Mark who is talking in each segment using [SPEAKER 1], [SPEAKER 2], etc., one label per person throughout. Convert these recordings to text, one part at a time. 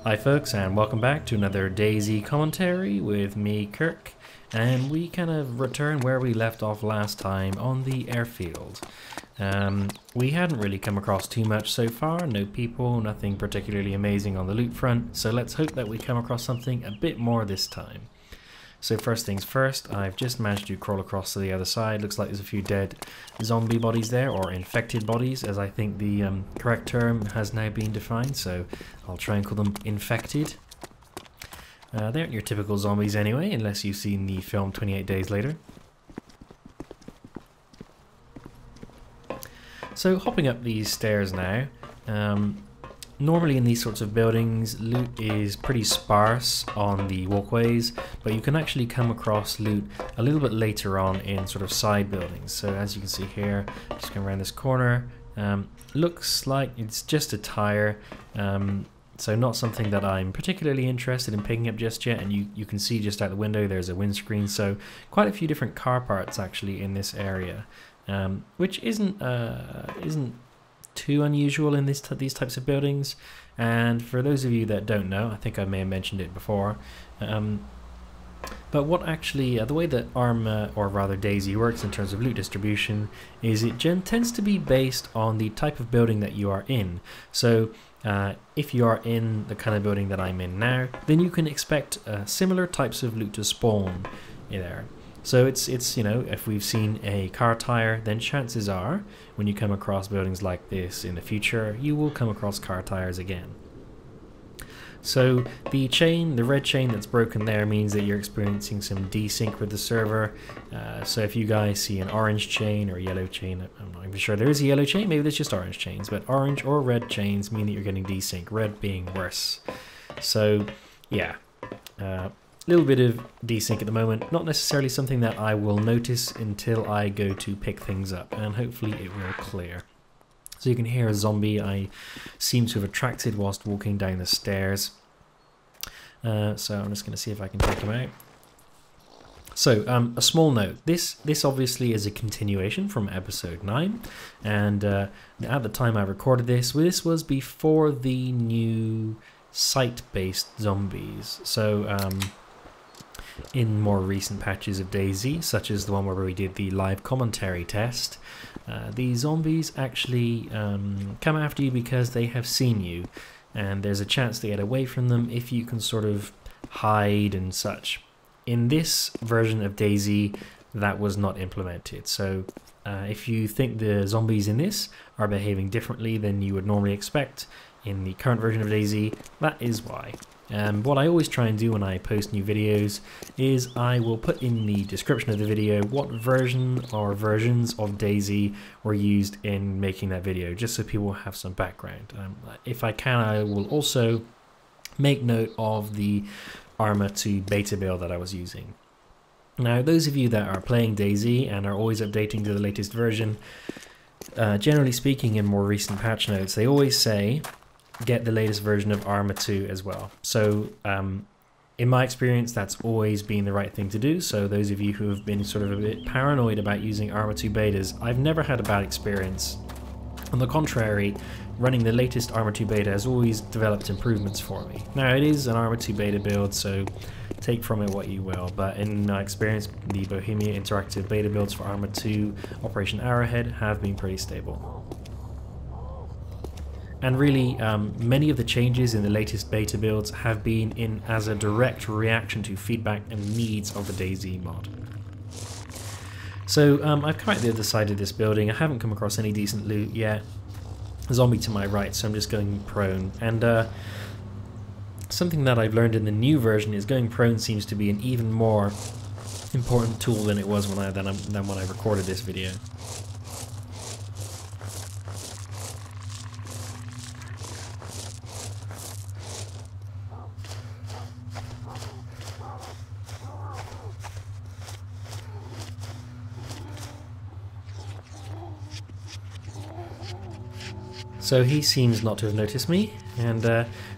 [SPEAKER 1] Hi folks, and welcome back to another DayZ commentary with me, Kirk, and we kind of return where we left off last time on the airfield. We hadn't really come across too much so far, no people, nothing particularly amazing on the loot front, so let's hope that we come across something a bit more this time. So first things first, I've just managed to crawl across to the other side. Looks like there's a few dead zombie bodies there, or infected bodies, as I think the correct term has now been defined, so I'll try and call them infected. They aren't your typical zombies anyway, unless you've seen the film 28 Days Later. So hopping up these stairs now, normally in these sorts of buildings, loot is pretty sparse on the walkways, but you can actually come across loot a little bit later on in sort of side buildings. So as you can see here, just going around this corner, looks like it's just a tire, so not something that I'm particularly interested in picking up just yet. And you can see just out the window there's a windscreen, so quite a few different car parts actually in this area, which isn't too unusual in these types of buildings. And for those of you that don't know, I think I may have mentioned it before, but what actually the way that ArmA, or rather DayZ, works in terms of loot distribution is it tends to be based on the type of building that you are in. So if you are in the kind of building that I'm in now, then you can expect similar types of loot to spawn in there. So it's you know, if we've seen a car tire, then chances are when you come across buildings like this in the future, you will come across car tires again. So the red chain that's broken there means that you're experiencing some desync with the server. So if you guys see an orange chain or a yellow chain, I'm not even sure there is a yellow chain, maybe there's just orange chains, but orange or red chains mean that you're getting desync, red being worse. So yeah. Little bit of desync at the moment, not necessarily something that I will notice until I go to pick things up, and hopefully it will clear. So you can hear a zombie I seem to have attracted whilst walking down the stairs. So I'm just going to see if I can take him out. So a small note, this obviously is a continuation from episode 9, and at the time I recorded this was before the new site-based zombies. So in more recent patches of DayZ, such as the one where we did the live commentary test, the zombies actually come after you because they have seen you, and there's a chance to get away from them if you can sort of hide and such. In this version of DayZ, that was not implemented. So if you think the zombies in this are behaving differently than you would normally expect in the current version of DayZ, that is why. What I always try and do when I post new videos is I will put in the description of the video what version or versions of DayZ were used in making that video, just so people have some background. If I can, I will also make note of the ArmA 2 beta build that I was using. Now, those of you that are playing DayZ and are always updating to the latest version, generally speaking, in more recent patch notes, they always say get the latest version of ArmA 2 as well. So in my experience, that's always been the right thing to do. So those of you who have been sort of a bit paranoid about using ArmA 2 betas, I've never had a bad experience. On the contrary, running the latest ArmA 2 beta has always developed improvements for me. Now, it is an ArmA 2 beta build, so take from it what you will, but in my experience, the Bohemia Interactive beta builds for ArmA 2 Operation Arrowhead have been pretty stable. And really, many of the changes in the latest beta builds have been in as a direct reaction to feedback and needs of the DayZ mod. So I've come out the other side of this building. I haven't come across any decent loot yet. A zombie to my right, so I'm just going prone. And something that I've learned in the new version is going prone seems to be an even more important tool than it was when I recorded this video. So he seems not to have noticed me, and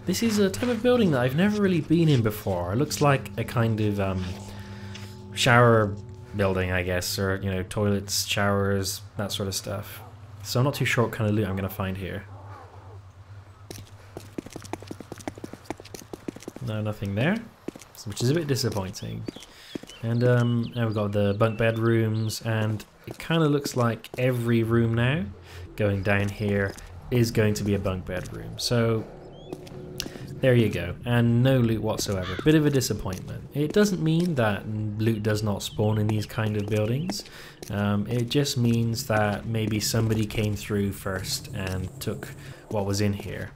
[SPEAKER 1] this is a type of building that I've never really been in before. It looks like a kind of shower building, I guess, or, you know, toilets, showers, that sort of stuff. So I'm not too sure what kind of loot I'm going to find here. no, nothing there, which is a bit disappointing. And now we've got the bunk bed rooms, and it kind of looks like every room now going down here is going to be a bunk bed room. So there you go, and no loot whatsoever. Bit of a disappointment. It doesn't mean that loot does not spawn in these kind of buildings. It just means that maybe somebody came through first and took what was in here.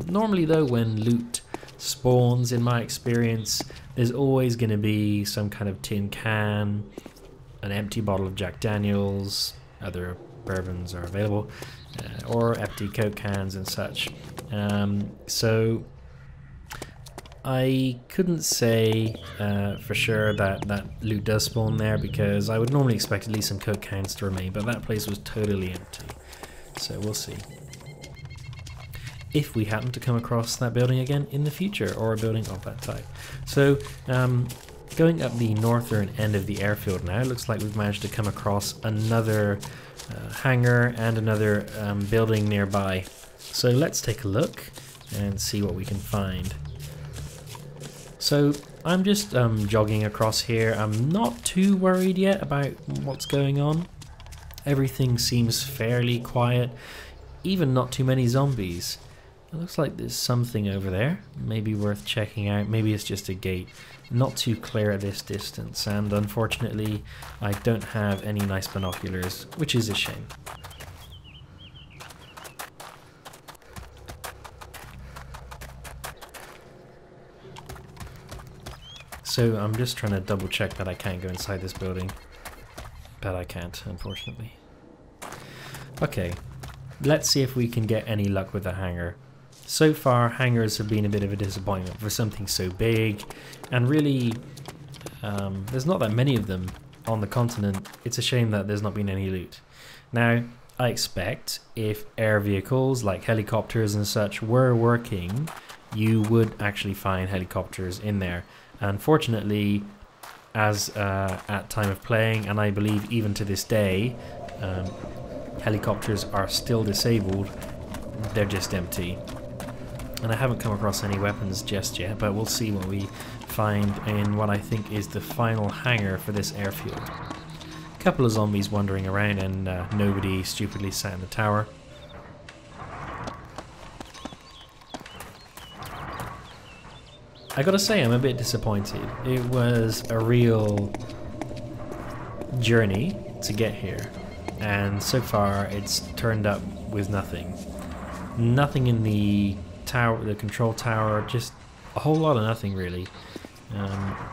[SPEAKER 1] Normally though, when loot spawns, in my experience, there's always going to be some kind of tin can, an empty bottle of Jack Daniels, other bourbons are available, or empty Coke cans and such. So I couldn't say for sure that loot does spawn there, because I would normally expect at least some Coke cans to remain, but that place was totally empty. So we'll see if we happen to come across that building again in the future, or a building of that type. So going up the northern end of the airfield now, it looks like we've managed to come across another hangar and another building nearby. So let's take a look and see what we can find. So I'm just jogging across here. I'm not too worried yet about what's going on. Everything seems fairly quiet, even not too many zombies. It looks like there's something over there, maybe worth checking out. Maybe it's just a gate. Not too clear at this distance, and unfortunately I don't have any nice binoculars, which is a shame. So I'm just trying to double check that I can't go inside this building, but I can't, unfortunately. Okay, let's see if we can get any luck with the hangar. So far, hangars have been a bit of a disappointment for something so big, and really, there's not that many of them on the continent. It's a shame that there's not been any loot. Now, I expect if air vehicles like helicopters and such were working, you would actually find helicopters in there. Unfortunately, as at time of playing, and I believe even to this day, helicopters are still disabled. They're just empty. And I haven't come across any weapons just yet, but we'll see what we find in what I think is the final hangar for this airfield. A couple of zombies wandering around, and nobody stupidly sat in the tower. I gotta say, I'm a bit disappointed. It was a real journey to get here, and so far it's turned up with nothing. Nothing in the tower, the control tower, just a whole lot of nothing really.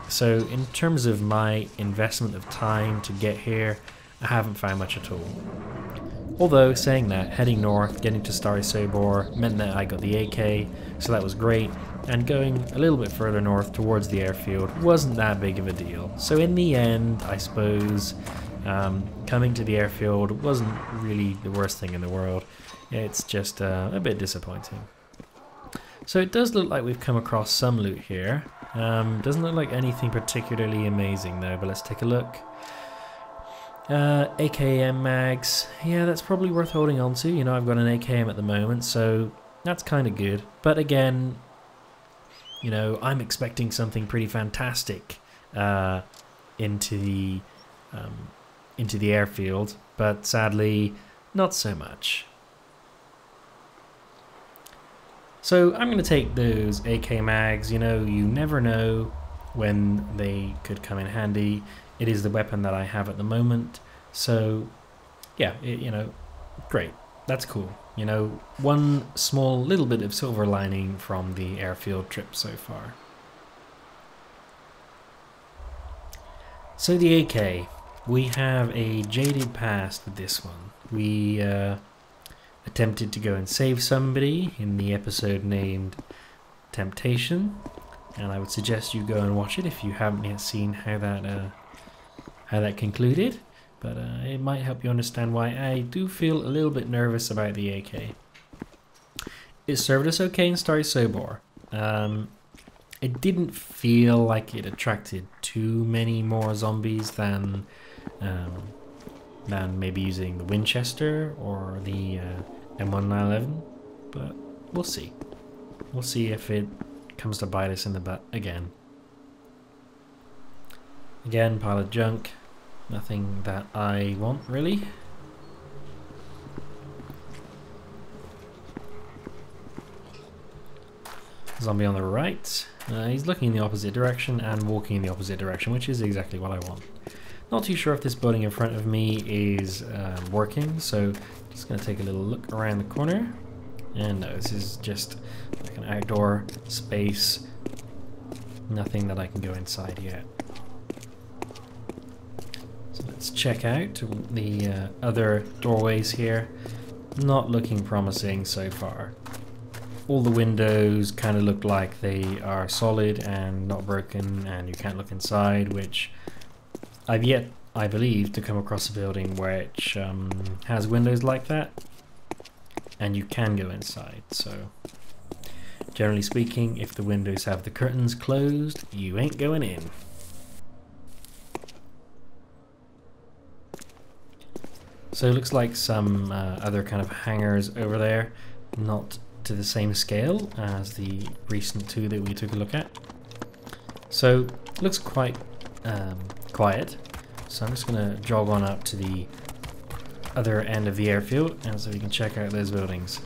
[SPEAKER 1] So in terms of my investment of time to get here, I haven't found much at all. Although saying that, heading north, getting to Starry Sobor meant that I got the AK, so that was great, and going a little bit further north towards the airfield wasn't that big of a deal. So in the end, I suppose, coming to the airfield wasn't really the worst thing in the world. It's just a bit disappointing. So it does look like we've come across some loot here. Doesn't look like anything particularly amazing though, but let's take a look. AKM mags, yeah, that's probably worth holding on to. You know, I've got an AKM at the moment, so that's kind of good. But again, you know, I'm expecting something pretty fantastic into the airfield, but sadly, not so much. So I'm going to take those AK mags. You know, you never know when they could come in handy. It is the weapon that I have at the moment. So yeah, you know, great. That's cool. You know, one small little bit of silver lining from the airfield trip so far. So the AK, we have a jaded past with this one. We attempted to go and save somebody in the episode named Temptation, and I would suggest you go and watch it if you haven't yet seen how that concluded. But it might help you understand why I do feel a little bit nervous about the AK. It served us okay in Starry Sobor. It didn't feel like it attracted too many more zombies than maybe using the Winchester or the M1911, but we'll see. We'll see if it comes to bite us in the butt again. Again, pile of junk. Nothing that I want, really. Zombie on the right. He's looking in the opposite direction and walking in the opposite direction, which is exactly what I want. Not too sure if this building in front of me is working, so just going to take a little look around the corner. And no, this is just like an outdoor space. Nothing that I can go inside yet. So let's check out the other doorways here. Not looking promising so far. All the windows kind of look like they are solid and not broken, and you can't look inside, which I've yet, I believe, to come across a building which has windows like that and you can go inside. So generally speaking, if the windows have the curtains closed, you ain't going in. So it looks like some other kind of hangars over there, not to the same scale as the recent two that we took a look at. So it looks quite quiet. So I'm just going to jog on up to the other end of the airfield, and so we can check out those buildings.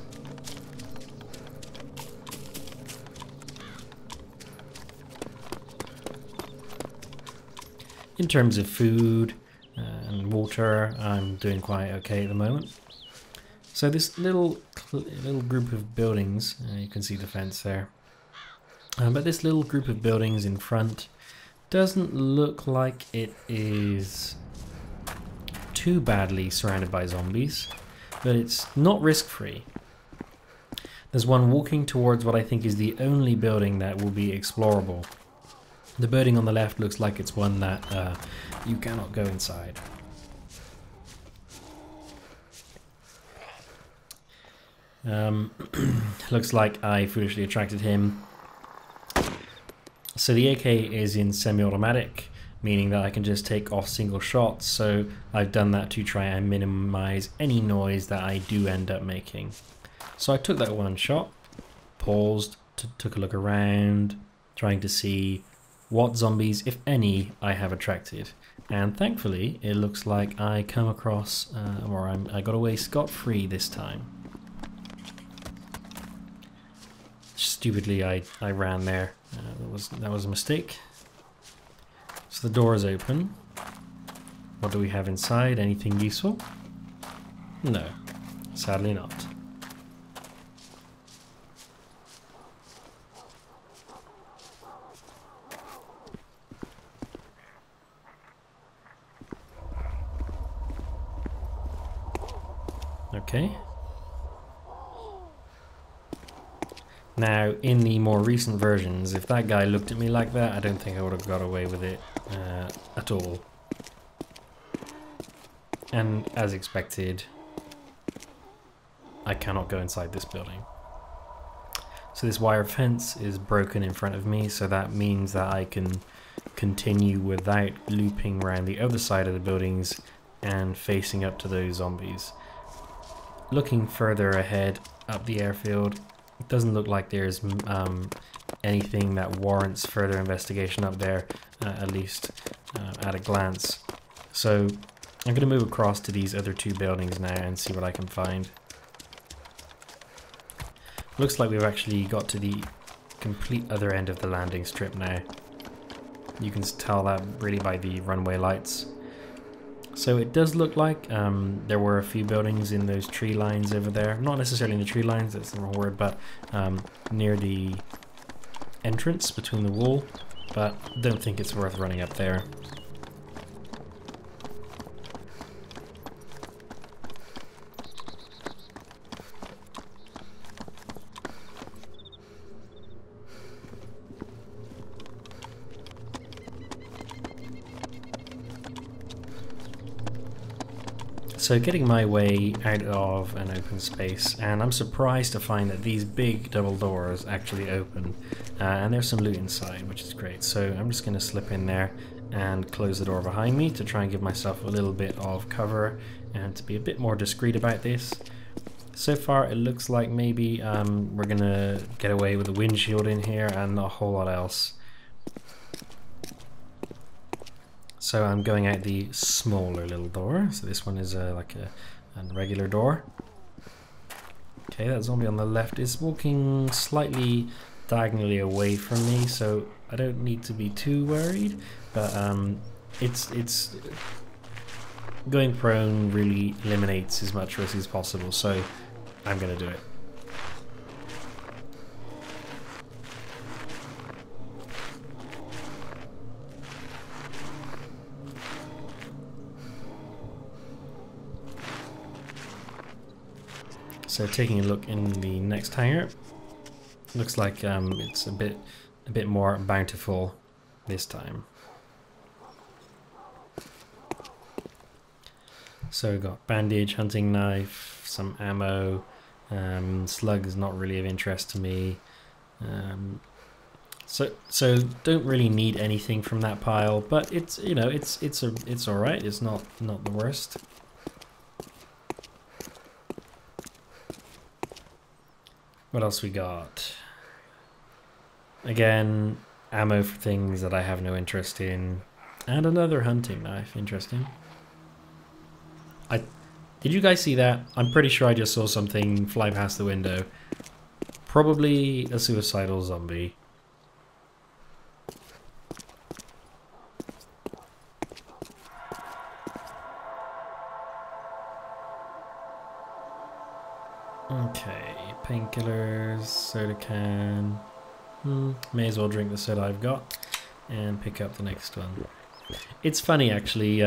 [SPEAKER 1] In terms of food and water, I'm doing quite okay at the moment. So this little group of buildings, you can see the fence there, but this little group of buildings in front doesn't look like it is too badly surrounded by zombies, but it's not risk-free. There's one walking towards what I think is the only building that will be explorable. The building on the left looks like it's one that you cannot go inside. Looks like I foolishly attracted him. So the AK is in semi-automatic, meaning that I can just take off single shots, so I've done that to try and minimize any noise that I do end up making. So I took that one shot, paused, took a look around, trying to see what zombies, if any, I have attracted. And thankfully, it looks like I come across, I got away scot-free this time. Stupidly, I ran there. That was a mistake. So the door is open. What do we have inside? Anything useful? No, sadly not. Okay. Now, in the more recent versions, if that guy looked at me like that, I don't think I would have got away with it at all. And as expected, I cannot go inside this building. So this wire fence is broken in front of me, so that means that I can continue without looping around the other side of the buildings and facing up to those zombies. Looking further ahead up the airfield, it doesn't look like there's anything that warrants further investigation up there, at least at a glance. So I'm going to move across to these other two buildings now and see what I can find. Looks like we've actually got to the complete other end of the landing strip now. You can tell that really by the runway lights. So it does look like there were a few buildings in those tree lines over there. Not necessarily in the tree lines, that's the wrong word, but near the entrance between the wall. But don't think it's worth running up there. So getting my way out of an open space, and I'm surprised to find that these big double doors actually open, and there's some loot inside, which is great. So I'm just going to slip in there and close the door behind me to try and give myself a little bit of cover and to be a bit more discreet about this. So far it looks like maybe we're gonna get away with a windshield in here and not a whole lot else. So I'm going out the smaller little door. So this one is like a regular door. Okay, that zombie on the left is walking slightly diagonally away from me, so I don't need to be too worried. But it's going prone really eliminates as much risk as possible, so I'm gonna do it. So taking a look in the next hangar, looks like it's a bit more bountiful this time. So we've got bandage, hunting knife, some ammo. Slug is not really of interest to me. So don't really need anything from that pile, but it's, you know, it's all right. It's not the worst. What else we got? Again, ammo for things that I have no interest in, and another hunting knife. Interesting. Did you guys see that? I'm pretty sure I just saw something fly past the window. Probably a suicidal zombie. Okay, painkillers, soda can. May as well drink the soda I've got and pick up the next one. It's funny actually.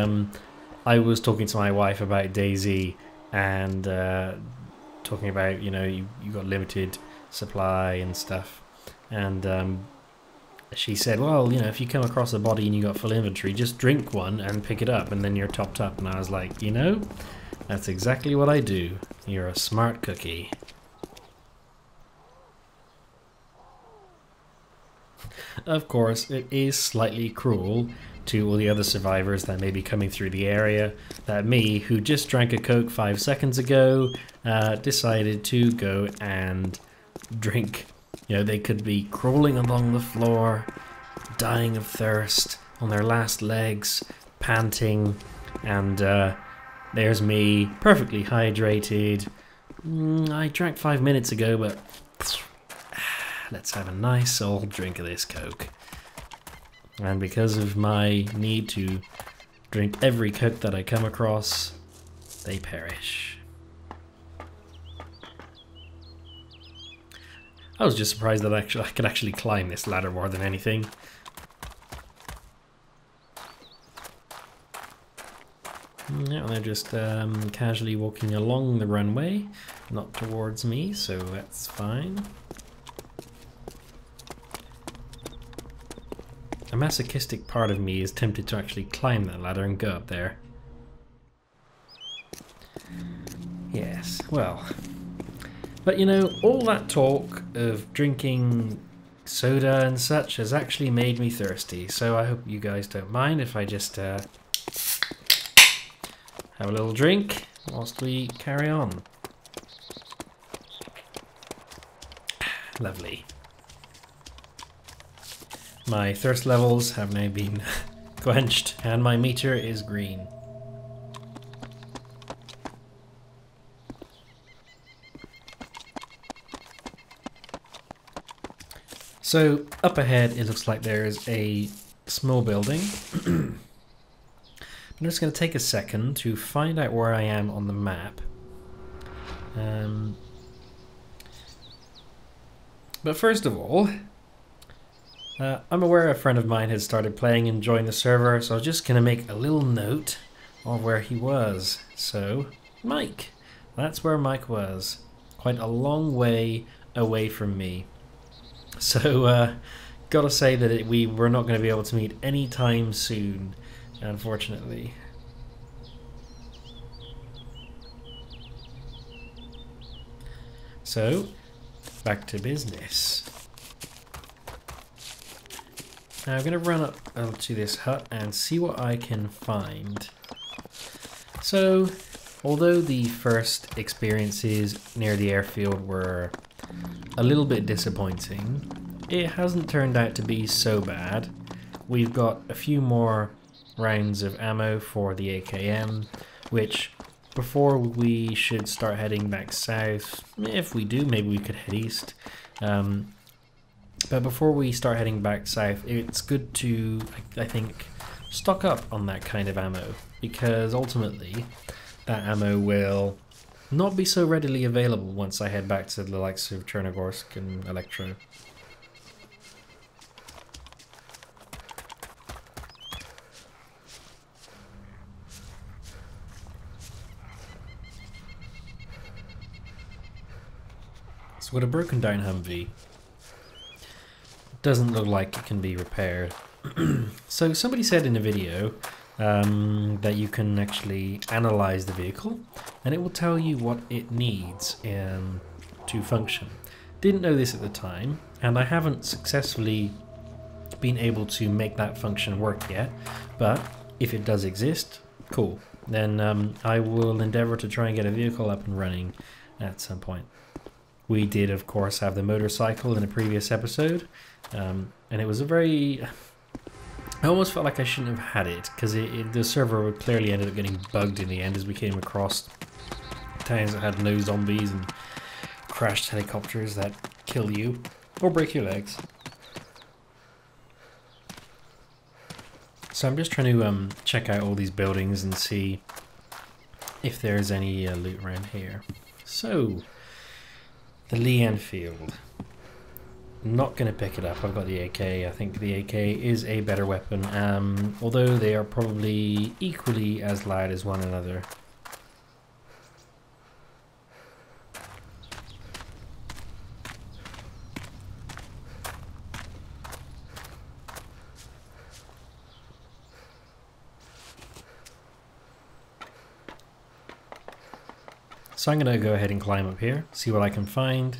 [SPEAKER 1] I was talking to my wife about DayZ and talking about, you know, you got limited supply and stuff, and she said, well, you know, if you come across a body and you got full inventory, just drink one and pick it up and then you're topped up. And I was like, you know, that's exactly what I do. You're a smart cookie. Of course, it is slightly cruel to all the other survivors that may be coming through the area that me, who just drank a Coke 5 seconds ago, decided to go and drink. You know, they could be crawling along the floor, dying of thirst, on their last legs, panting, and there's me, perfectly hydrated. I drank 5 minutes ago, but let's have a nice old drink of this Coke. And because of my need to drink every Coke that I come across, they perish. I was just surprised that I could actually climb this ladder more than anything. Yeah, they're just casually walking along the runway, not towards me, so that's fine. A masochistic part of me is tempted to actually climb that ladder and go up there. Yes, well. But you know, all that talk of drinking soda and such has actually made me thirsty, so I hope you guys don't mind if I just have a little drink whilst we carry on. Lovely. My thirst levels have now been quenched and my meter is green. So up ahead it looks like there's a small building. I'm just going to take a second to find out where I am on the map. But first of all, I'm aware a friend of mine had started playing and joined the server, so I was just going to make a little note of where he was. So, Mike. That's where Mike was. Quite a long way away from me. So, gotta say that we were not going to be able to meet anytime soon, unfortunately. So, back to business. Now I'm going to run up to this hut and see what I can find. So, Although the first experiences near the airfield were a little bit disappointing, it hasn't turned out to be so bad. We've got a few more rounds of ammo for the AKM, which before we should start heading back south, if we do, maybe we could head east. But before we start heading back south, it's good to, I think, stock up on that kind of ammo, because ultimately that ammo will not be so readily available once I head back to the likes of Chernogorsk and Electro. So with a broken down Humvee, doesn't look like it can be repaired. So somebody said in a video that you can actually analyze the vehicle and it will tell you what it needs to function. Didn't know this at the time, and I haven't successfully been able to make that function work yet, but if it does exist, cool. Then I will endeavor to try and get a vehicle up and running at some point. We did, of course, have the motorcycle in a previous episode, and it was a very... I almost felt like I shouldn't have had it, because the server clearly ended up getting bugged in the end as we came across towns that had no zombies and crashed helicopters that kill you or break your legs. So I'm just trying to check out all these buildings and see if there's any loot around here. So, the Lee Enfield. Not going to pick it up. I've got the AK. I think the AK is a better weapon, although they are probably equally as loud as one another. So I'm going to go ahead and climb up here, see what I can find.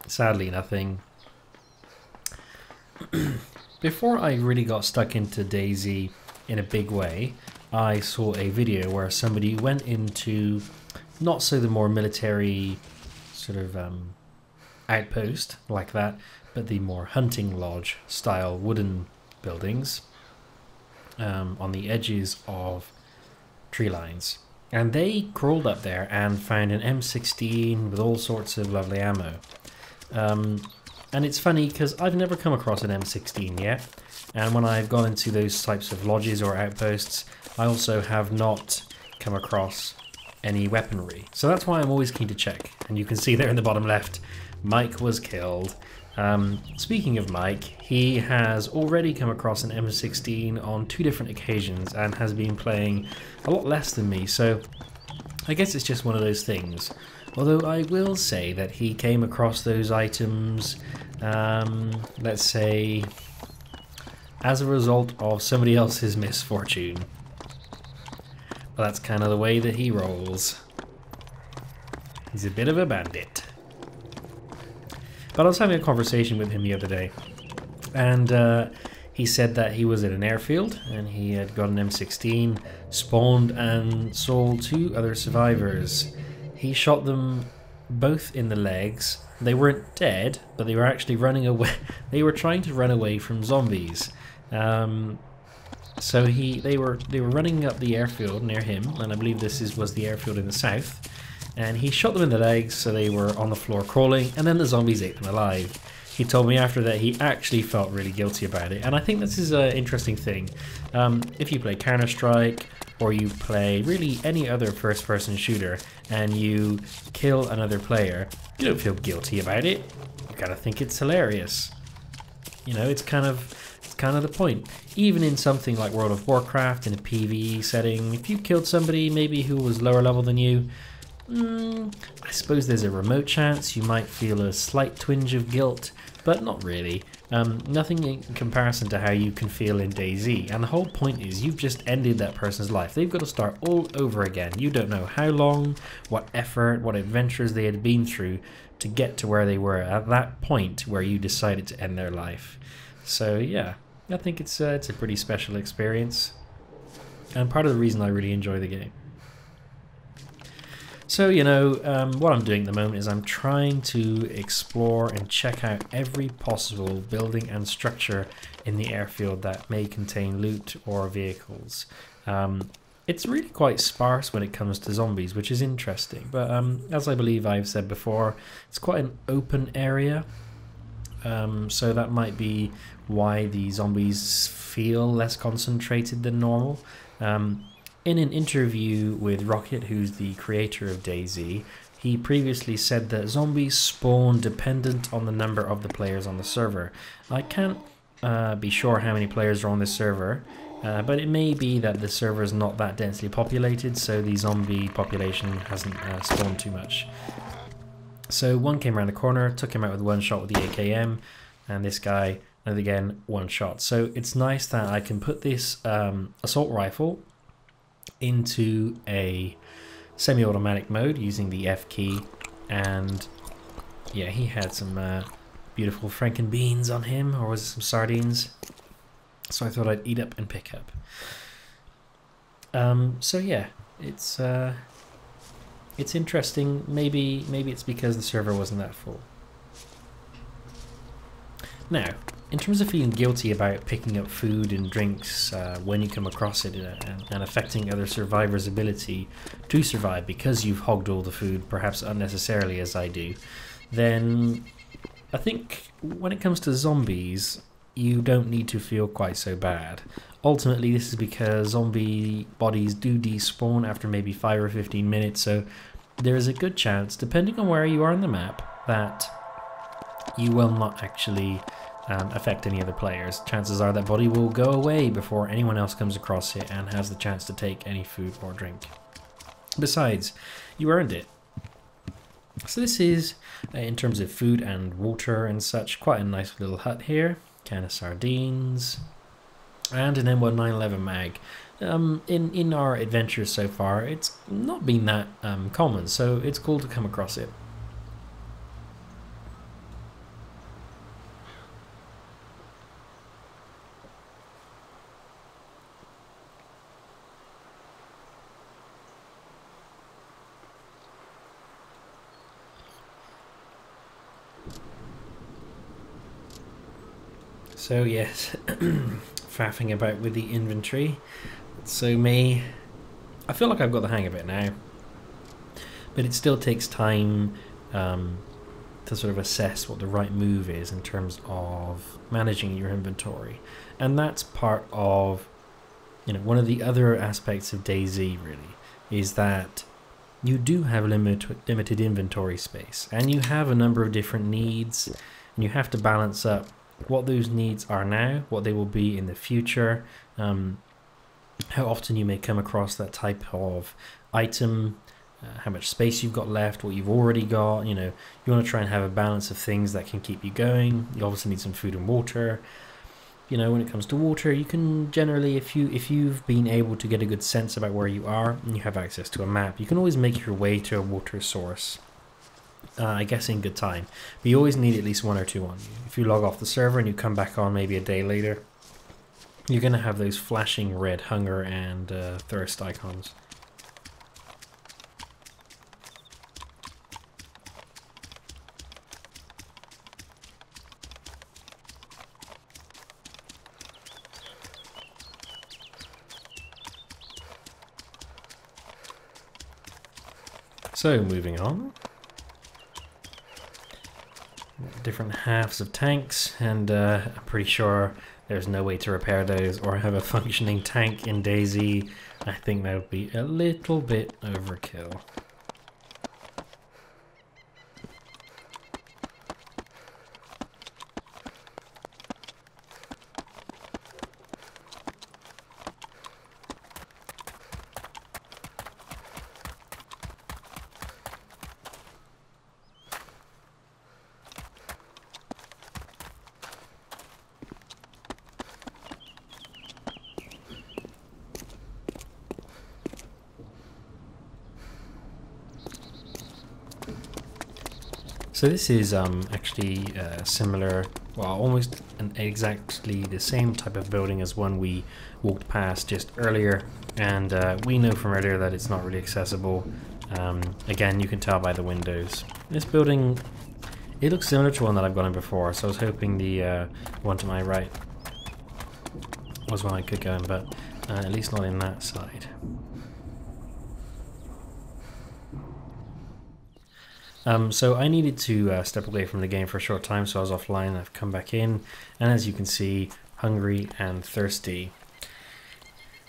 [SPEAKER 1] Sadly, nothing. Before I really got stuck into DayZ in a big way, I saw a video where somebody went into not so the more military sort of outpost like that, but the more hunting lodge style wooden buildings on the edges of tree lines. And they crawled up there and found an M16 with all sorts of lovely ammo. And it's funny because I've never come across an M16 yet, and when I've gone into those types of lodges or outposts, I also have not come across any weaponry. So that's why I'm always keen to check. And you can see there in the bottom left, Mike was killed. Speaking of Mike, he has already come across an M16 on 2 different occasions and has been playing a lot less than me, so I guess it's just one of those things. Although I will say that he came across those items, let's say, as a result of somebody else's misfortune. Well, that's kind of the way that he rolls. He's a bit of a bandit. But I was having a conversation with him the other day, and he said that he was at an airfield and he had got an M16, spawned and saw 2 other survivors. He shot them both in the legs. They weren't dead, but they were actually running away. They were trying to run away from zombies. So they were running up the airfield near him, and I believe this was the airfield in the south. And he shot them in the legs, so they were on the floor crawling, and then the zombies ate them alive. He told me after that he actually felt really guilty about it, and I think this is an interesting thing. If you play Counter-Strike, or you play really any other first-person shooter, and you kill another player, you don't feel guilty about it. You gotta think it's hilarious. You know, it's kind of the point. Even in something like World of Warcraft, in a PvE setting, if you killed somebody maybe who was lower level than you, I suppose there's a remote chance you might feel a slight twinge of guilt, but not really. Nothing in comparison to how you can feel in DayZ, and the whole point is you've just ended that person's life. They've got to start all over again. You don't know how long, what effort, what adventures they had been through to get to where they were at that point where you decided to end their life. So yeah, I think it's a pretty special experience, and part of the reason I really enjoy the game. So, you know, what I'm doing at the moment is I'm trying to explore and check out every possible building and structure in the airfield that may contain loot or vehicles. It's really quite sparse when it comes to zombies, which is interesting, but as I believe I've said before, it's quite an open area, so that might be why the zombies feel less concentrated than normal. In an interview with Rocket, who's the creator of DayZ, he previously said that zombies spawn dependent on the number of the players on the server. I can't be sure how many players are on this server, but it may be that the server is not that densely populated, so the zombie population hasn't spawned too much. So one came around the corner, took him out with one shot with the AKM, and this guy, and again, one shot. So it's nice that I can put this assault rifle into a semi-automatic mode using the F key, and yeah, he had some beautiful franken beans on him, or was it some sardines? So I thought I'd eat up and pick up. So yeah, it's interesting. Maybe it's because the server wasn't that full. Now, in terms of feeling guilty about picking up food and drinks when you come across it and affecting other survivors' ability to survive because you've hogged all the food, perhaps unnecessarily as I do, then I think when it comes to zombies, you don't need to feel quite so bad. Ultimately, this is because zombie bodies do despawn after maybe 5 or 15 minutes, so there is a good chance, depending on where you are on the map, that you will not actually affect any other players. Chances are that body will go away before anyone else comes across it and has the chance to take any food or drink. Besides, you earned it. So this is, in terms of food and water and such, quite a nice little hut here. Can of sardines and an M1911 mag. In our adventures so far, it's not been that common, so it's cool to come across it. So yes, faffing about with the inventory. So me, I feel like I've got the hang of it now, but it still takes time to sort of assess what the right move is in terms of managing your inventory, and that's part of, you know, one of the other aspects of DayZ really is that you do have limited inventory space, and you have a number of different needs, and you have to balance up what those needs are now, what they will be in the future, how often you may come across that type of item, how much space you've got left, what you've already got. You know, you want to try and have a balance of things that can keep you going. You obviously need some food and water. You know, when it comes to water, you can generally, if you've been able to get a good sense about where you are and you have access to a map, you can always make your way to a water source. I guess in good time, but you always need at least one or two on you. If you log off the server and you come back on maybe a day later, you're going to have those flashing red hunger and thirst icons. So moving on. Different halves of tanks, and I'm pretty sure there's no way to repair those or have a functioning tank in DayZ. I think that would be a little bit overkill. So this is actually similar, well, almost exactly the same type of building as one we walked past just earlier, and we know from earlier that it's not really accessible. Again, you can tell by the windows. This building, it looks similar to one that I've gone in before, so I was hoping the one to my right was one I could go in, but at least not in that side. So I needed to step away from the game for a short time, so I was offline. I've come back in, and as you can see, hungry and thirsty.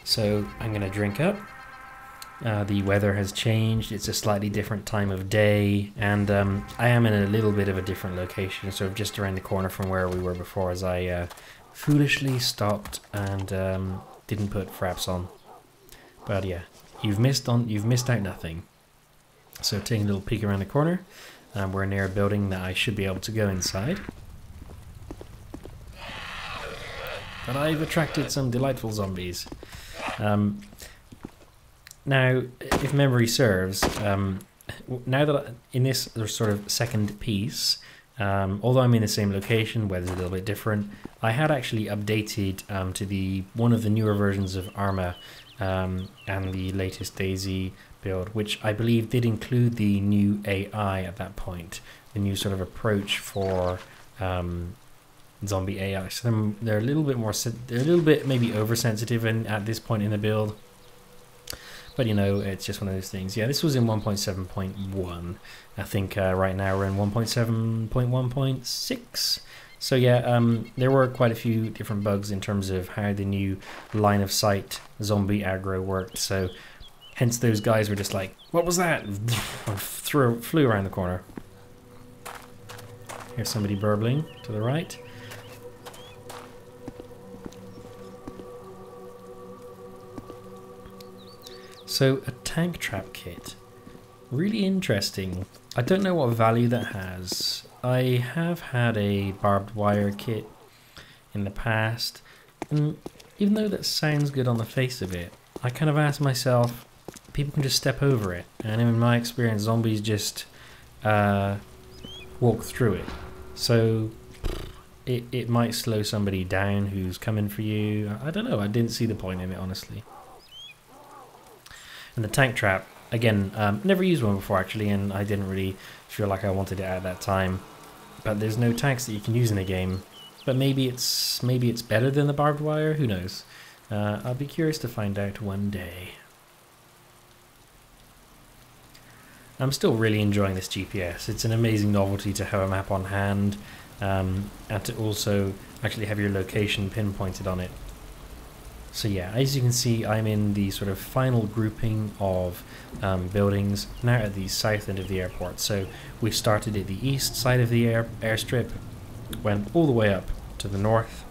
[SPEAKER 1] So I'm going to drink up. The weather has changed, it's a slightly different time of day, and I am in a little bit of a different location, sort of just around the corner from where we were before, as I foolishly stopped and didn't put fraps on. But yeah, you've missed out nothing. So taking a little peek around the corner, we're near a building that I should be able to go inside. But I've attracted some delightful zombies. Now, if memory serves, now that in this sort of second piece, although I'm in the same location, weather's a little bit different, I had actually updated to one of the newer versions of ArmA and the latest DayZ build, which I believe did include the new AI at that point, the new sort of approach for zombie AI. So they're a little bit more, they're a little bit maybe oversensitive at this point in the build. But you know, it's just one of those things. Yeah, this was in 1.7.1. I think right now we're in 1.7.1.6. So yeah, there were quite a few different bugs in terms of how the new line of sight zombie aggro worked. So hence those guys were just like, what was that? Flew around the corner. Here's somebody burbling to the right. So a tank trap kit, really interesting. I don't know what value that has. I have had a barbed wire kit in the past, and even though that sounds good on the face of it, I kind of asked myself, people can just step over it, and in my experience zombies just walk through it. So it might slow somebody down who's coming for you. I don't know, I didn't see the point in it, honestly. And the tank trap, again, never used one before actually, and I didn't really feel like I wanted it at that time. But there's no tanks that you can use in the game. But maybe it's better than the barbed wire, who knows? I'll be curious to find out one day. I'm still really enjoying this GPS. It's an amazing novelty to have a map on hand, and to also actually have your location pinpointed on it. So yeah, as you can see, I'm in the sort of final grouping of buildings now at the south end of the airport. So we started at the east side of the airstrip, went all the way up to the north,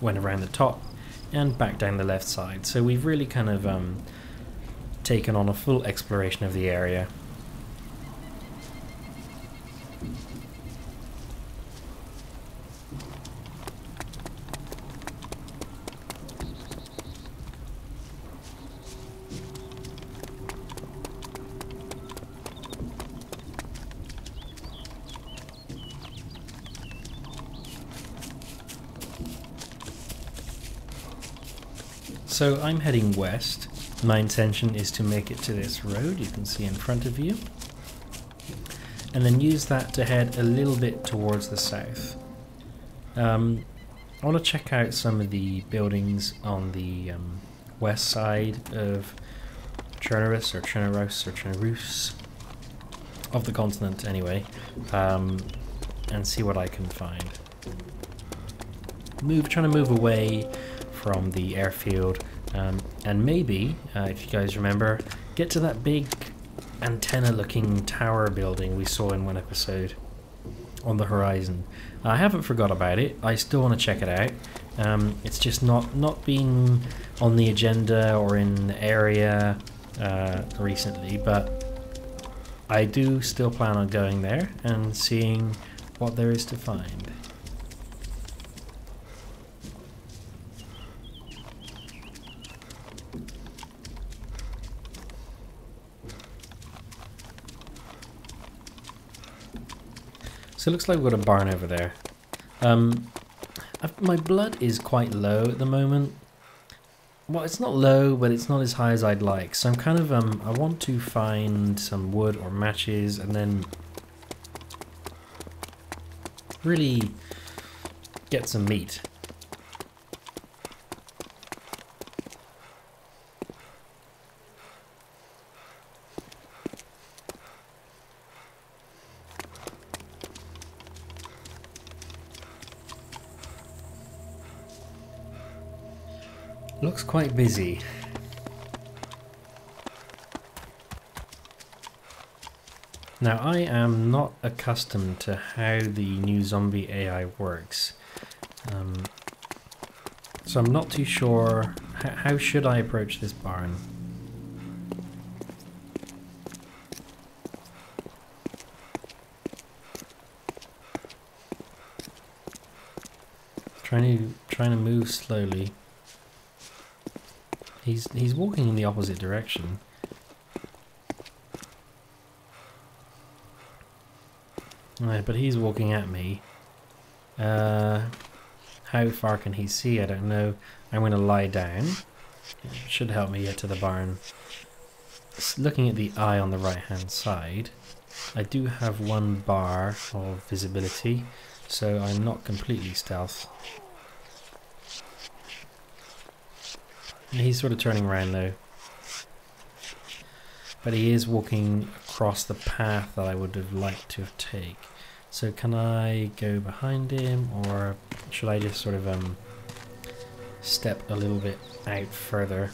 [SPEAKER 1] went around the top, and back down the left side. So we've really kind of taken on a full exploration of the area. So I'm heading west. My intention is to make it to this road you can see in front of you, and then use that to head a little bit towards the south. I want to check out some of the buildings on the west side of Chernobyl, or Chernobyl, or Chernobyl, of the continent anyway, and see what I can find. Trying to move away from the airfield, and maybe, if you guys remember, get to that big antenna looking tower building we saw in one episode on the horizon. I haven't forgot about it, I still want to check it out. It's just not been on the agenda or in the area recently, but I do still plan on going there and seeing what there is to find. So it looks like we've got a barn over there. My blood is quite low at the moment. well, it's not low, but it's not as high as I'd like. So I'm kind of, I want to find some wood or matches and then really get some meat. Looks quite busy. Now, I am not accustomed to how the new zombie AI works. So I'm not too sure, how should I approach this barn? Trying to move slowly. He's walking in the opposite direction. Right, but he's walking at me. How far can he see? I don't know. I'm going to lie down. It should help me get to the barn. Looking at the eye on the right hand side, I do have one bar of visibility, so I'm not completely stealth. He's sort of turning around though. But he is walking across the path that I would have liked to have taken. So can I go behind him, or should I just sort of step a little bit out further?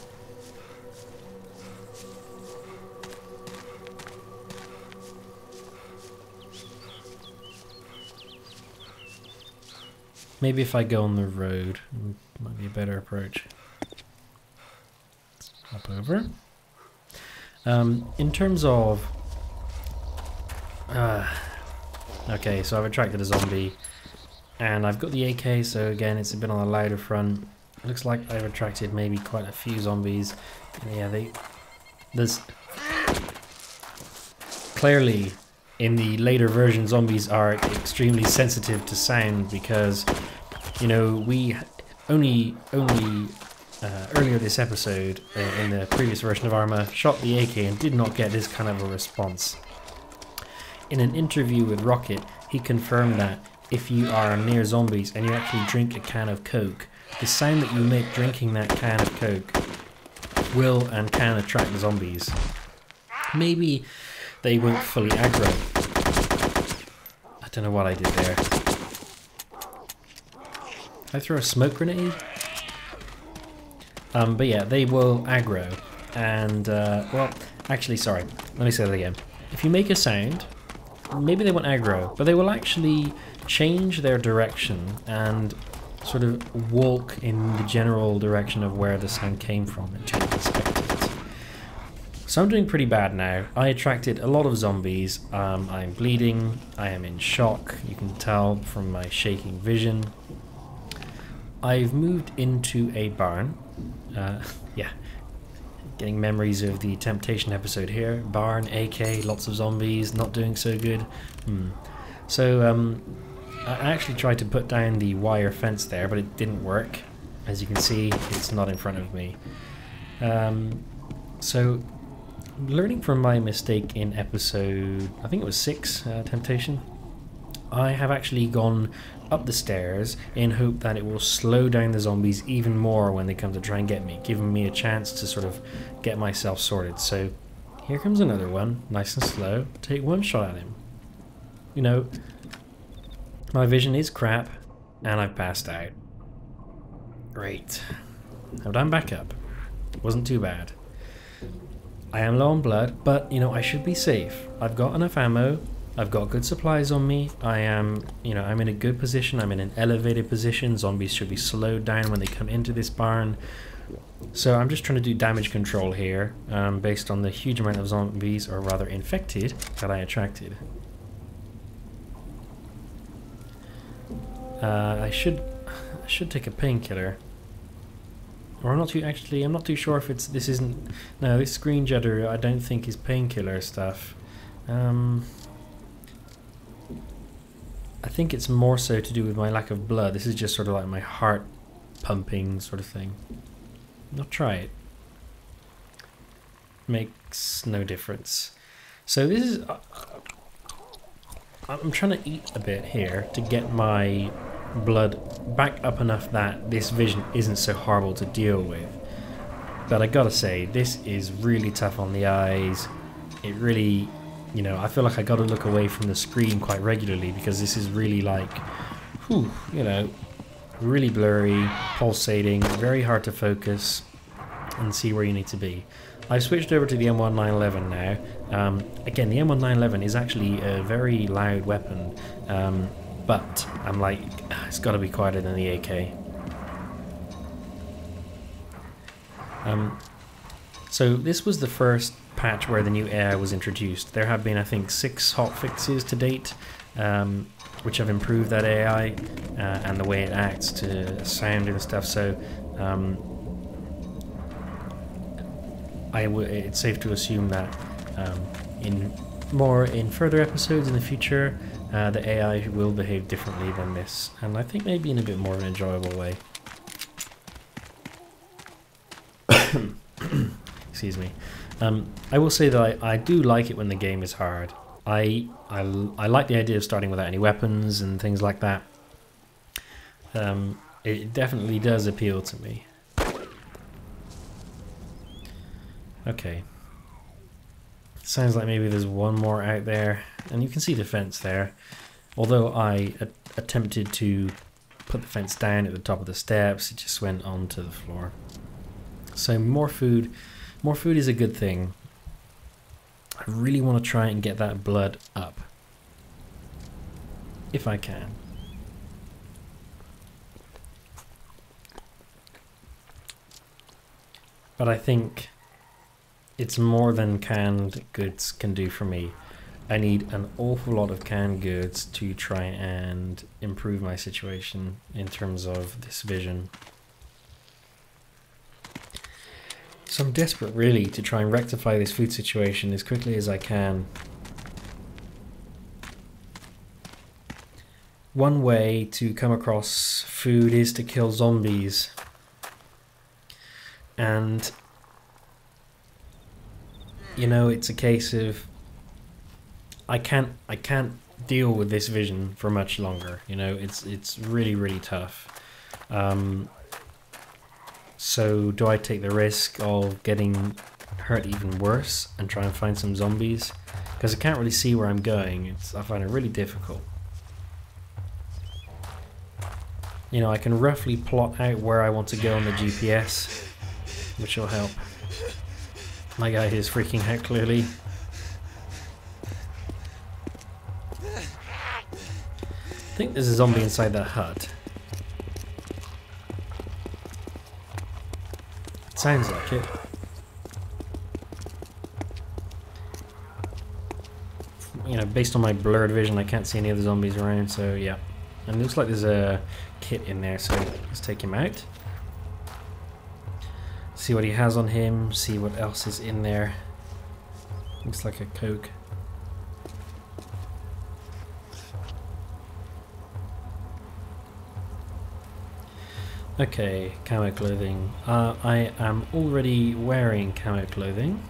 [SPEAKER 1] Maybe if I go on the road, might be a better approach. Hop over. In terms of... okay, so I've attracted a zombie. And I've got the AK, so again, it's a bit on the louder front. It looks like I've attracted maybe quite a few zombies. And yeah, there's... Clearly, in the later version, zombies are extremely sensitive to sound because, you know, we only earlier this episode, in the previous version of ArmA, shot the AK and did not get this kind of a response. In an interview with Rocket, he confirmed that if you are near zombies and you actually drink a can of Coke, the sound that you make drinking that can of Coke will and can attract the zombies. Maybe they won't fully aggro. I don't know what I did there. Did I throw a smoke grenade? But yeah, they will aggro, and well, actually, sorry, let me say that again. If you make a sound, maybe they won't aggro, but they will actually change their direction and sort of walk in the general direction of where the sound came from until you inspect it. So I'm doing pretty bad now. I attracted a lot of zombies. I'm bleeding, I am in shock, you can tell from my shaking vision. I've moved into a barn. Yeah, getting memories of the Temptation episode here. Barn, AK, lots of zombies, not doing so good. So I actually tried to put down the wire fence there, but it didn't work. As you can see, it's not in front of me. So learning from my mistake in episode, I think it was 6, Temptation, I have actually gone up the stairs in hope that it will slow down the zombies even more when they come to try and get me, giving me a chance to sort of get myself sorted. So here comes another one, nice and slow. Take one shot at him. You know, my vision is crap and I've passed out. Great. Now I'm back up. Wasn't too bad. I am low on blood, but you know, I should be safe. I've got enough ammo. I've got good supplies on me. I am, you know, I'm in a good position. I'm in an elevated position. Zombies should be slowed down when they come into this barn. So I'm just trying to do damage control here, based on the huge amount of zombies, or rather infected, that I attracted. I should take a painkiller. Or I'm not too sure if this isn't, no, this screen jitter I don't think is painkiller stuff. I think it's more so to do with my lack of blood. This is just sort of like my heart pumping sort of thing. I'll try it. Makes no difference. So this is... I'm trying to eat a bit here to get my blood back up enough that this vision isn't so horrible to deal with. But I gotta say, this is really tough on the eyes. It really, you know, I feel like I gotta look away from the screen quite regularly because this is really like, whew, you know, really blurry, pulsating, very hard to focus and see where you need to be. I've switched over to the M1911 now. Again, the M1911 is actually a very loud weapon, but I'm like, it's got to be quieter than the AK. So this was the first patch where the new AI was introduced. There have been, I think, 6 hotfixes to date, which have improved that AI and the way it acts to sound and stuff. So it's safe to assume that in further episodes in the future, the AI will behave differently than this, and I think maybe in a bit more of an enjoyable way. Excuse me. I will say that I do like it when the game is hard. I like the idea of starting without any weapons and things like that. It definitely does appeal to me. Okay. Sounds like maybe there's one more out there, and you can see the fence there. Although I attempted to put the fence down at the top of the steps, it just went onto the floor. So more food is a good thing. I really want to try and get that blood up, if I can. But I think it's more than canned goods can do for me. I need an awful lot of canned goods to try and improve my situation in terms of this vision. So I'm desperate really to try and rectify this food situation as quickly as I can. One way to come across food is to kill zombies. And you know, it's a case of I can't deal with this vision for much longer. You know, it's really tough. So do I take the risk of getting hurt even worse and try and find some zombies? Because I can't really see where I'm going. I find it really difficult. You know, I can roughly plot out where I want to go on the GPS, which will help. My guy is freaking out clearly. I think there's a zombie inside that hut. Sounds like it. You know, based on my blurred vision, I can't see any other zombies around, so yeah. And it looks like there's a kit in there, so let's take him out. See what he has on him, see what else is in there. Looks like a Coke. Okay, camo clothing. I am already wearing camo clothing,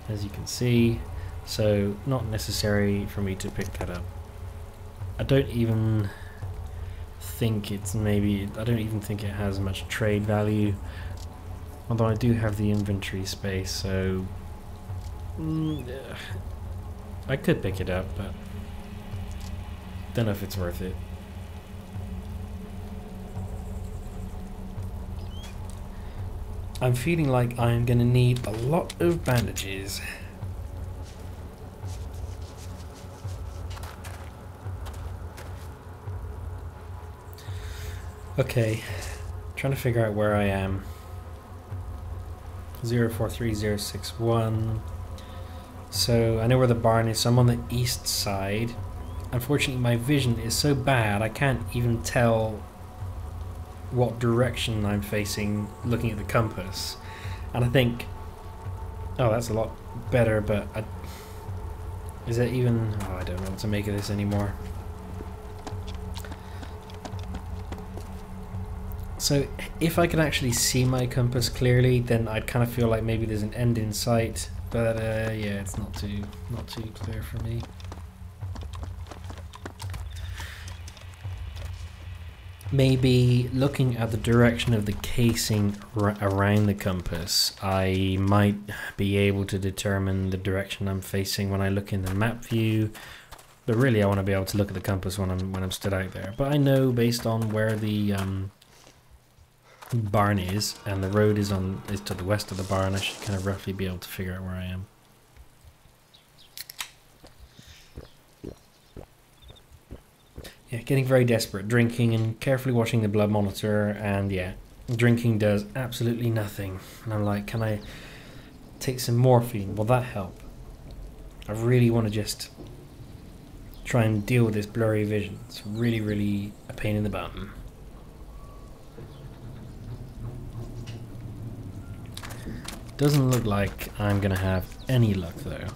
[SPEAKER 1] as you can see, so not necessary for me to pick that up. I don't even think it has much trade value, although I do have the inventory space, so I could pick it up, but don't know if it's worth it. I'm feeling like I'm gonna need a lot of bandages. Okay, trying to figure out where I am. 043061. So I know where the barn is, so I'm on the east side. Unfortunately, my vision is so bad I can't even tell what direction I'm facing looking at the compass. And I think, oh, that's a lot better, but is it even, oh, I don't know what to make of this anymore. So if I can actually see my compass clearly, then I'd kind of feel like maybe there's an end in sight. But yeah, it's not too clear for me. Maybe looking at the direction of the casing around the compass, I might be able to determine the direction I'm facing when I look in the map view. But really, I want to be able to look at the compass when I'm stood out there. But I know based on where the barn is and the road is to the west of the barn, I should kind of roughly be able to figure out where I am. Yeah, getting very desperate, drinking and carefully watching the blood monitor, and yeah, drinking does absolutely nothing. And I'm like, can I take some morphine? Will that help? I really want to just try and deal with this blurry vision. It's really, really a pain in the bum. Doesn't look like I'm gonna have any luck though.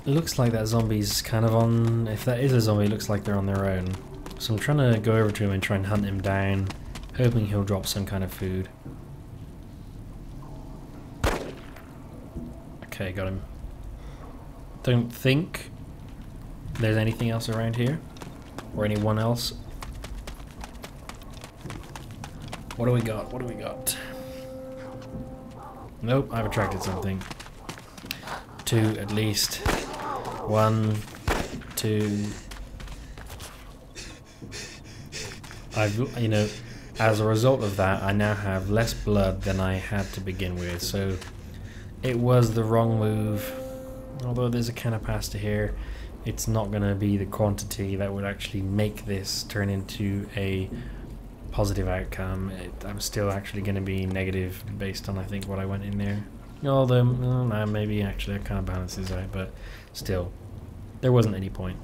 [SPEAKER 1] It looks like that zombie's kind of on, if that is a zombie, it looks like they're on their own. So I'm trying to go over to him and try and hunt him down, hoping he'll drop some kind of food. Okay, got him. Don't think there's anything else around here, or anyone else. What do we got? What do we got? Nope, I've attracted something. 2 at least. 1, 2. I've, you know, as a result of that, I now have less blood than I had to begin with, so it was the wrong move. Although there's a can of pasta here, it's not going to be the quantity that would actually make this turn into a positive outcome. I'm still actually going to be negative based on, I think, what I went in there. Although, maybe actually it kind of balances out, but still, there wasn't any point.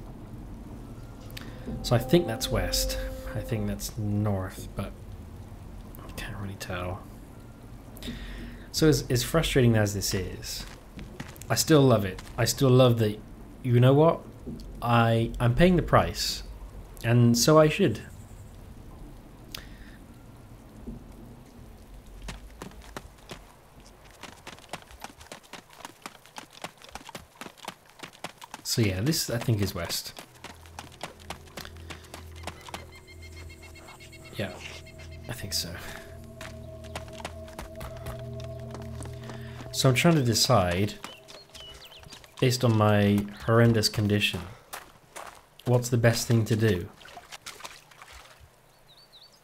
[SPEAKER 1] So I think that's west. I think that's north, but I can't really tell. So as frustrating as this is, I still love it. I still love that, you know what? I'm paying the price, and so I should. So yeah, this I think is west. Yeah, I think so. So I'm trying to decide, based on my horrendous condition, what's the best thing to do.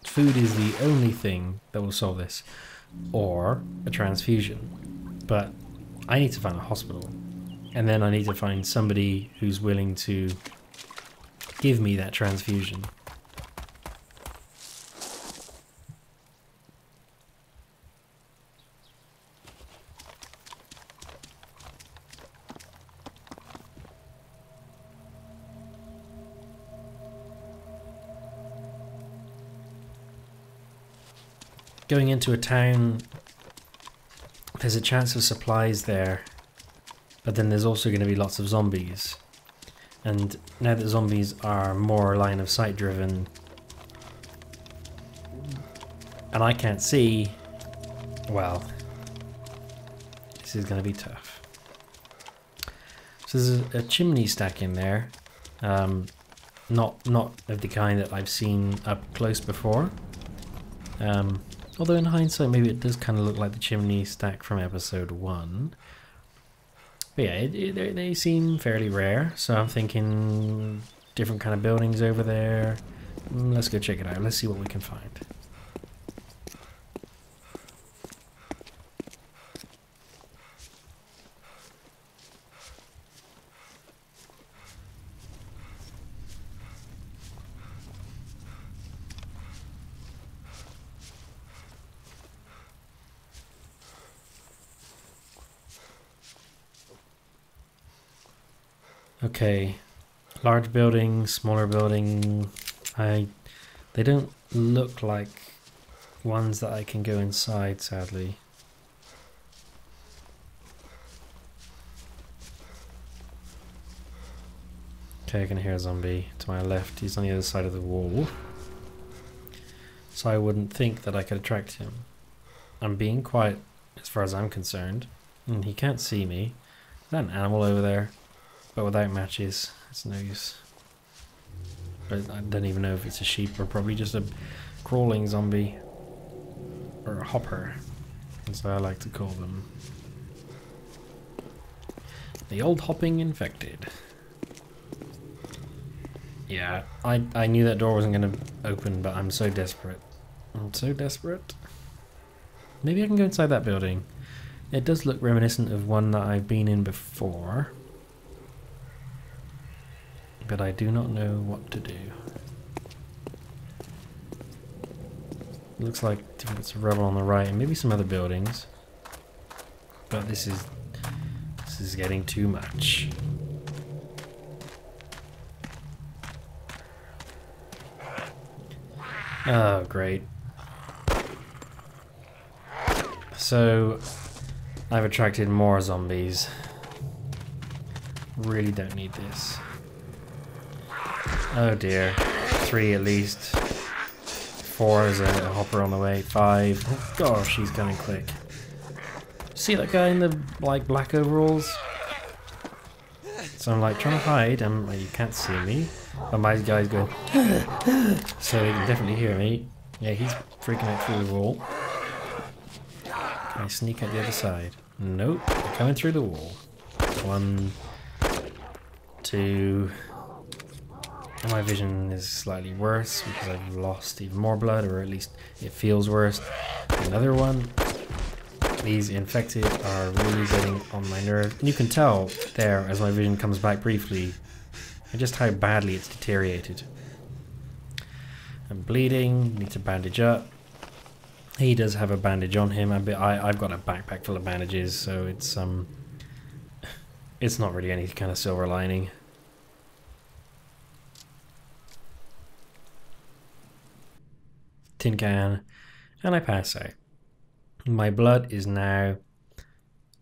[SPEAKER 1] Food is the only thing that will solve this, or a transfusion. But I need to find a hospital. And then I need to find somebody who's willing to give me that transfusion. Going into a town, there's a chance of supplies there. But then there's also going to be lots of zombies. And now that zombies are more line of sight driven, and I can't see, well, this is going to be tough. So there's a chimney stack in there. Not of the kind that I've seen up close before. Although in hindsight, maybe it does kind of look like the chimney stack from episode 1. But yeah, they seem fairly rare, so I'm thinking different kind of buildings over there. Let's go check it out. Let's see what we can find. Okay, large building, smaller building. They don't look like ones that I can go inside, sadly. Okay, I can hear a zombie to my left. He's on the other side of the wall. So I wouldn't think that I could attract him. I'm being quiet as far as I'm concerned. And he can't see me. Is that an animal over there? But without matches, it's no use. But I don't even know if it's a sheep or probably just a crawling zombie. Or a hopper, as I like to call them. The old hopping infected. Yeah, I knew that door wasn't going to open, but I'm so desperate. I'm so desperate. Maybe I can go inside that building. It does look reminiscent of one that I've been in before. But I do not know what to do. Looks like it's a rubble on the right and maybe some other buildings. But this is getting too much. Oh, great. So I've attracted more zombies. Really don't need this. Oh dear. 3 at least. 4 is a hopper on the way. 5. Oh gosh, he's coming quick. See that guy in the black overalls? So I'm like trying to hide and you can't see me. But my guy's going so they can definitely hear me. Yeah, he's freaking out through the wall. Can I sneak out the other side? Nope, they're coming through the wall. 1, 2. And my vision is slightly worse because I've lost even more blood, or at least it feels worse. Another one. These infected are really getting on my nerve. And you can tell there, as my vision comes back briefly, just how badly it's deteriorated. I'm bleeding, need to bandage up. He does have a bandage on him. I've got a backpack full of bandages, so it's not really any kind of silver lining. Tin can, and I pass out. My blood is now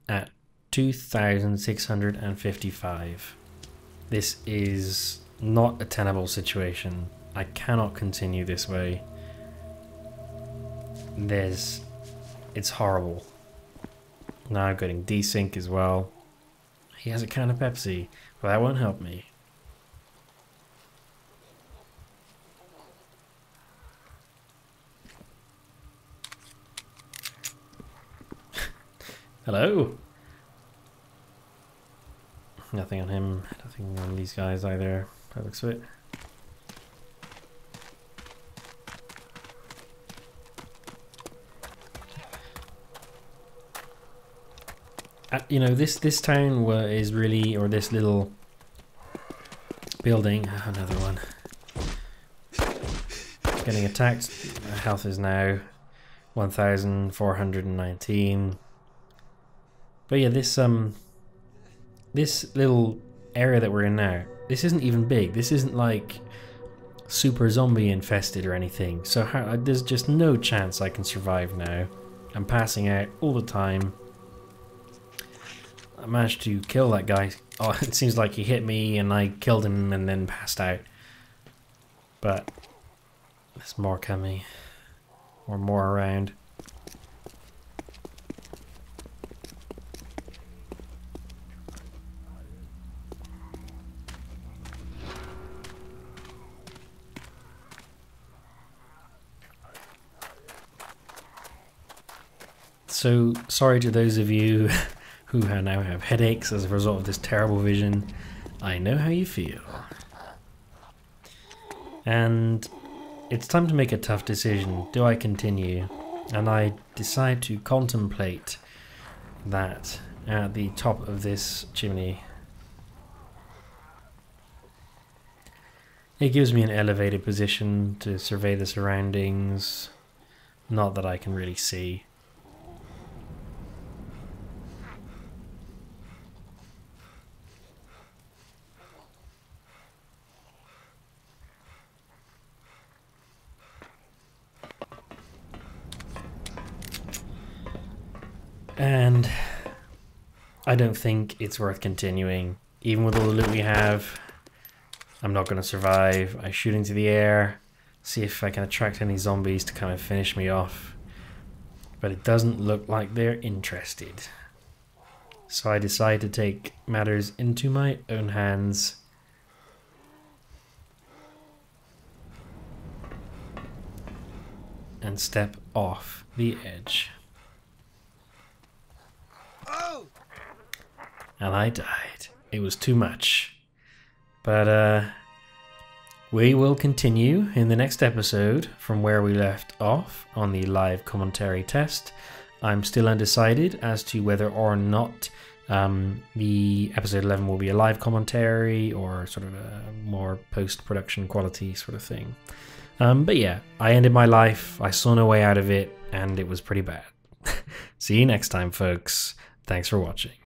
[SPEAKER 1] at 2,655. This is not a tenable situation. I cannot continue this way. It's horrible. Now I'm getting desync as well. He has a can of Pepsi, but that won't help me. Hello? Nothing on him, nothing on these guys either. That looks of it. You know, this town is really, or this little building, another one. Getting attacked. My health is now 1,419. But yeah, this little area that we're in now, this isn't even big. This isn't like super zombie infested or anything. So there's just no chance I can survive now. I'm passing out all the time. I managed to kill that guy. Oh, it seems like he hit me and I killed him and then passed out. But there's more coming. Or more around. So, sorry to those of you who now have headaches as a result of this terrible vision. I know how you feel. And it's time to make a tough decision. Do I continue? And I decide to contemplate that at the top of this chimney. It gives me an elevated position to survey the surroundings. Not that I can really see. And I don't think it's worth continuing. Even with all the loot we have, I'm not going to survive. I shoot into the air, see if I can attract any zombies to kind of finish me off. But it doesn't look like they're interested. So I decide to take matters into my own hands. And step off the edge. And I died. It was too much. But we will continue in the next episode from where we left off on the live commentary test. I'm still undecided as to whether or not the episode 11 will be a live commentary or sort of a more post-production quality sort of thing. But yeah, I ended my life, I saw no way out of it, and it was pretty bad. See you next time, folks. Thanks for watching.